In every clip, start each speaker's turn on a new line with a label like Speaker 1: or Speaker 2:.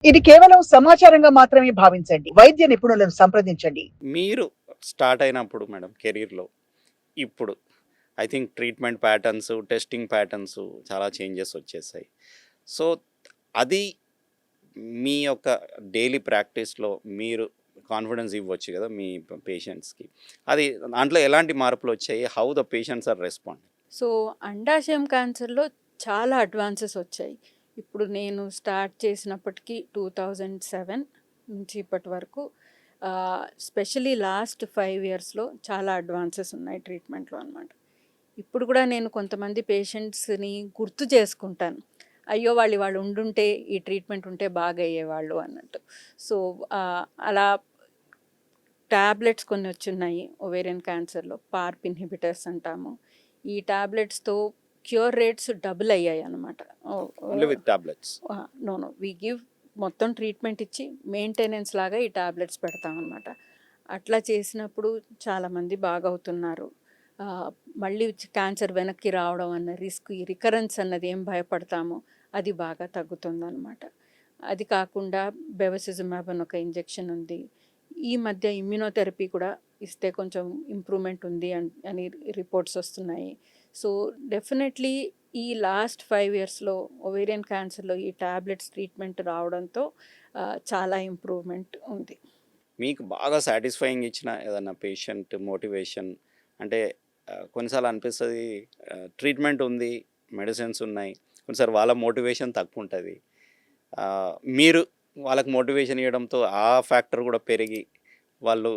Speaker 1: ఇది కేవలం సమాచారంగా మాత్రమే భావించండి. వైద్య నిపుణులను సంప్రదించండి.
Speaker 2: మీరు స్టార్ట్ అయినప్పుడు మేడం కెరీర్‌లో, ఇప్పుడు I think treatment patterns, testing patterns చాలా చేంజెస్ వచ్చేసాయి. సో, అది మీ యొక్క డైలీ ప్రాక్టీస్‌లో మీరు కాన్ఫిడెన్స్ ఇవ్వచ్చు గదా! మీ పేషెంట్స్‌కి. అది దాంట్లో ఎలాంటి మార్పులొచ్చాయి? How the patients are responding?
Speaker 3: So, అండాశయం క్యాన్సర్‌లో చాలా అడ్వాన్సెస్ వచ్చాయి. ఇప్పుడు నేను స్టార్ట్ చేసినప్పటికి 2007 నుంచి ఇప్పటి వరకు స్పెషల్లీ లాస్ట్ 5 ఇయర్స్‌లో చాలా అడ్వాన్సెస్ ఉన్నాయి ట్రీట్మెంట్‌లో అనమాట. ఇప్పుడు కూడా నేను కొంతమంది పేషెంట్స్‌ని గుర్తు చేసుకుంటాను. అయ్యో! వాళ్ళు ఇవాళ ఉండుంటే ఈ ట్రీట్మెంట్ ఉంటే బాగయ్యేవాళ్ళు అన్నట్టు. సో, అలా టాబ్లెట్స్ కొన్ని వచ్చున్నాయి ఒవేరియన్ క్యాన్సర్‌లో. పార్ప్ ఇన్హిబిటర్స్ అంటాము. ఈ టాబ్లెట్స్‌తో క్యూర్ రేట్స్ డబుల్ అయ్యాయన్నమాట.
Speaker 2: Only with tablets.
Speaker 3: No. We give మొత్తం ట్రీట్మెంట్ ఇచ్చి మెయింటెనెన్స్ లాగా ఈ టాబ్లెట్స్ పెడతామన్నమాట. అట్లా చేసినప్పుడు చాలామంది బాగవుతున్నారు. మళ్ళీ క్యాన్సర్ వెనక్కి రావడం అన్న రిస్క్, ఈ రికరెన్స్ అన్నది ఏం భయపడతామో అది బాగా తగ్గుతుందన్నమాట. అది కాకుండా బెవసిజుమాబ్ అని ఒక ఇంజెక్షన్ ఉంది. ఈ మధ్య ఇమ్యునోథెరపీ కూడా ఇస్తే కొంచెం ఇంప్రూవ్మెంట్ ఉంది అని రిపోర్ట్స్ వస్తున్నాయి. సో డెఫినెట్లీ ఈ లాస్ట్ 5 ఇయర్స్‌లో ఒవేరియన్ క్యాన్సర్‌లో ఈ టాబ్లెట్స్ ట్రీట్మెంట్ రావడంతో చాలా ఇంప్రూవ్మెంట్ ఉంది.
Speaker 2: మీకు బాగా సాటిస్ఫైయింగ్ ఇచ్చిన ఏదన్నా పేషెంట్ మోటివేషన్ అంటే కొన్నిసార్లు అనిపిస్తది ట్రీట్మెంట్ ఉంది, మెడిసిన్స్ ఉన్నాయి. కొన్నిసార్లు వాళ్ళ మోటివేషన్ తక్కువుంటది. మీరు వాళ్ళకి మోటివేషన్ ఇయ్యడంతో ఆ ఫ్యాక్టర్ కూడా పెరిగి వాళ్ళు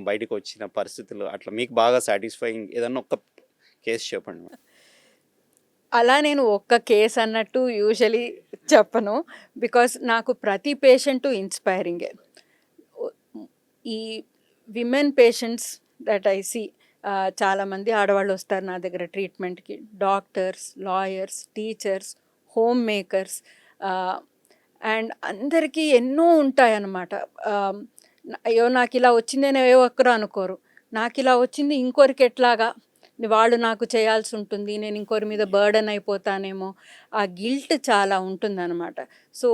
Speaker 2: బయటికొచ్చిన పరిస్థితులు అట్లా మీకు బాగా సాటిస్ఫైయింగ్ ఏదన్నా ఒక్క కేస్ చెప్పండి?
Speaker 3: అలా నేను ఒక్క కేస్ అన్నట్టు యూజువల్లీ చెప్పను. బికాజ్ నాకు ప్రతి పేషెంటు ఇన్స్పైరింగే. ఈ women patients that I see, చాలామంది ఆడవాళ్ళు వస్తారు నా దగ్గర ట్రీట్మెంట్‌కి. Doctors, lawyers, teachers, home makers, and అందరికీ ఎన్నో ఉంటాయన్నమాట. అయ్యో! నాకిలా వచ్చిందని ఏ ఒక్కరు అనుకోరు. నాకిలా వచ్చింది ఇంకొకరికి ఎట్లాగా, వాళ్ళు నాకు చేయాల్సి ఉంటుంది, నేను ఇంకొకరి మీద బర్డెన్ అయిపోతానేమో, ఆ గిల్ట్ చాలా ఉంటుందన్నమాట. సో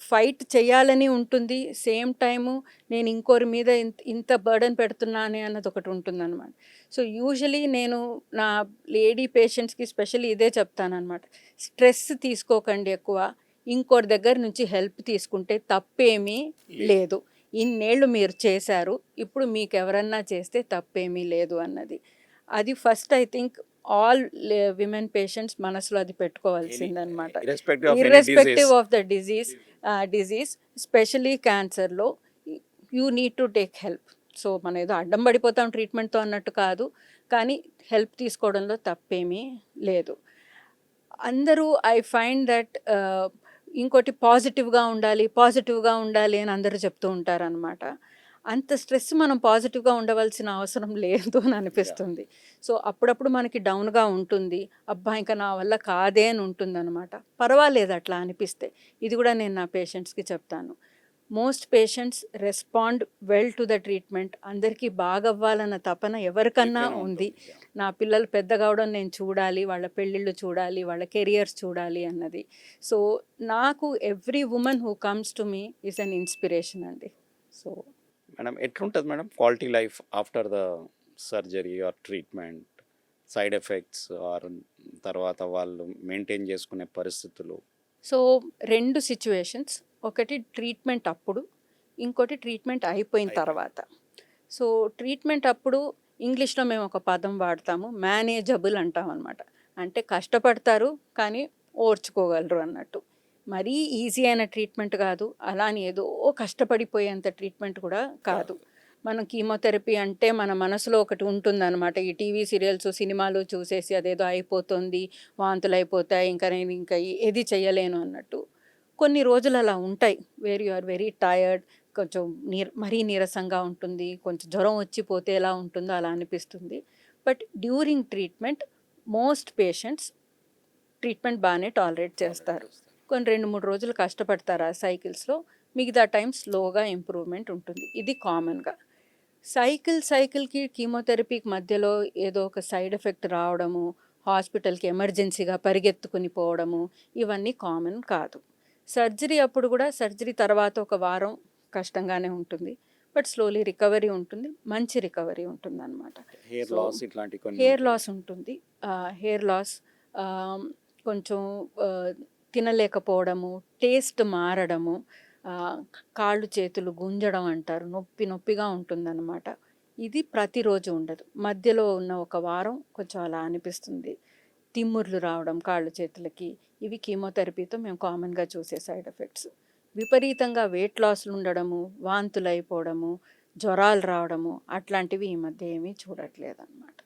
Speaker 3: ఫైట్ చేయాలని ఉంటుంది, సేమ్ టైము నేను ఇంకోరి మీద ఇంత బర్డెన్ పెడుతున్నానే అన్నది ఒకటి ఉంటుందన్నమాట. సో యూజువలీ నేను నా లేడీ పేషెంట్స్కి స్పెషల్లీ ఇదే చెప్తానన్నమాట. స్ట్రెస్ తీసుకోకండి ఎక్కువ, ఇంకోరి దగ్గర నుంచి హెల్ప్ తీసుకుంటే తప్పేమీ లేదు. ఇన్నేళ్ళు మీరు చేశారు, ఇప్పుడు మీకు ఎవరన్నా చేస్తే తప్పేమీ లేదు అన్నది. అది first I think all women patients మనసులో అది పెట్టుకోవాల్సిందనమాట. Irrespective of the disease, specially క్యాన్సర్లో you need to take help. So మనం ఏదో అడ్డం పడిపోతాం ట్రీట్మెంట్తో అన్నట్టు కాదు, కానీ హెల్ప్ తీసుకోవడంలో తప్పేమీ లేదు. అందరూ ఐ ఫైండ్ దట్ ఇంకోటి పాజిటివ్గా ఉండాలి అని అందరూ చెప్తూ ఉంటారనమాట. అంత స్ట్రెస్ మనం పాజిటివ్గా ఉండవలసిన అవసరం లేదు అని అనిపిస్తుంది. సో అప్పుడప్పుడు మనకి డౌన్గా ఉంటుంది, అబ్బా ఇంకా నా వల్ల కాదే అని ఉంటుందన్నమాట. పర్వాలేదు అట్లా అనిపిస్తే. ఇది కూడా నేను నా పేషెంట్స్కి చెప్తాను. Most patients respond well to the treatment. అందరికీ బాగవ్వాలన్న తపన ఎవరికన్నా ఉంది. నా పిల్లలు పెద్దగా అవడం నేను చూడాలి, వాళ్ళ పెళ్ళిళ్ళు చూడాలి, వాళ్ళ కెరియర్స్ చూడాలి అన్నది. సో నాకు every women who comes to me is an inspiration అండి. సో
Speaker 2: మేడం ఎట్లుంటుంది madam quality life after the surgery or treatment, side effects or తర్వాత వాళ్ళు మెయింటైన్ చేసుకునే పరిస్థితులు?
Speaker 3: So 2 situations. ఒకటి ట్రీట్మెంట్ అప్పుడు, ఇంకోటి ట్రీట్మెంట్ అయిపోయిన తర్వాత. సో ట్రీట్మెంట్ అప్పుడు ఇంగ్లీష్లో మేము ఒక పదం వాడతాము, మేనేజబుల్ అంటాం అనమాట. అంటే కష్టపడతారు కానీ ఓర్చుకోగలరు అన్నట్టు. మరీ ఈజీ అయిన ట్రీట్మెంట్ కాదు, అలాని ఏదో కష్టపడిపోయేంత ట్రీట్మెంట్ కూడా కాదు. మనం కీమోథెరపీ అంటే మన మనసులో ఒకటి ఉంటుందన్నమాట. ఈ టీవీ సీరియల్స్, సినిమాలు చూసేసి అదేదో అయిపోతుంది, వాంతులు అయిపోతాయి, ఇంకా నేను ఇంకా ఏది చెయ్యలేను అన్నట్టు. కొన్ని రోజులు అలా ఉంటాయి, where you are very tired, కొంచెం మరీ నీరసంగా ఉంటుంది, కొంచెం జ్వరం వచ్చిపోతే ఎలా ఉంటుందో అలా అనిపిస్తుంది. But during treatment most patients treatment బాగానే టాలరేట్ చేస్తారు. కొన్ని 2-3 రోజులు కష్టపడతారు ఆ సైకిల్స్లో, మిగతా టైం స్లోగా ఇంప్రూవ్మెంట్ ఉంటుంది. ఇది కామన్గా. సైకిల్కి కీమోథెరపీకి మధ్యలో ఏదో ఒక సైడ్ ఎఫెక్ట్ రావడము, హాస్పిటల్కి ఎమర్జెన్సీగా పరిగెత్తుకుని పోవడము, ఇవన్నీ కామన్ కాదు. సర్జరీ అప్పుడు కూడా సర్జరీ తర్వాత ఒక వారం కష్టంగానే ఉంటుంది, బట్ స్లోలీ రికవరీ ఉంటుంది, మంచి రికవరీ ఉంటుంది అనమాట.
Speaker 2: హెయిర్
Speaker 3: So,
Speaker 2: లాస్ ఇట్లాంటి కొన్ని
Speaker 3: హెయిర్ లాస్ ఉంటుంది. హెయిర్ లాస్, కొంచెం తినలేకపోవడము, టేస్ట్ మారడము, ఆ, కాళ్ళు చేతులు గుంజడం అంటారు, నొప్పిగా ఉంటుందన్నమాట. ఇది ప్రతిరోజు ఉండదు, మధ్యలో ఉన్న ఒక వారం కొంచెం అలా అనిపిస్తుంది. తిమ్ముర్లు రావడం కాళ్ళు చేతులకి, ఇవి కీమోథెరపీతో మేము కామన్గా చూసే సైడ్ ఎఫెక్ట్స్. విపరీతంగా వెయిట్ లాస్లు ఉండడము, వాంతులు అయిపోవడము, జ్వరాలు రావడము అట్లాంటివి ఈ మధ్య ఏమీ చూడట్లేదు అనమాట.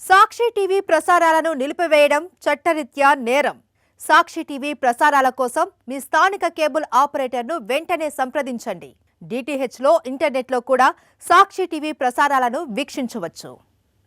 Speaker 4: సాక్షి టీవీ ప్రసారాలను నిలిపివేయడం చట్టరీత్యా నేరం. సాక్షి టీవీ ప్రసారాల కోసం మీ స్థానిక కేబుల్ ఆపరేటర్ను వెంటనే సంప్రదించండి. DTHలో ఇంటర్నెట్లో కూడా సాక్షి టీవీ ప్రసారాలను వీక్షించవచ్చు.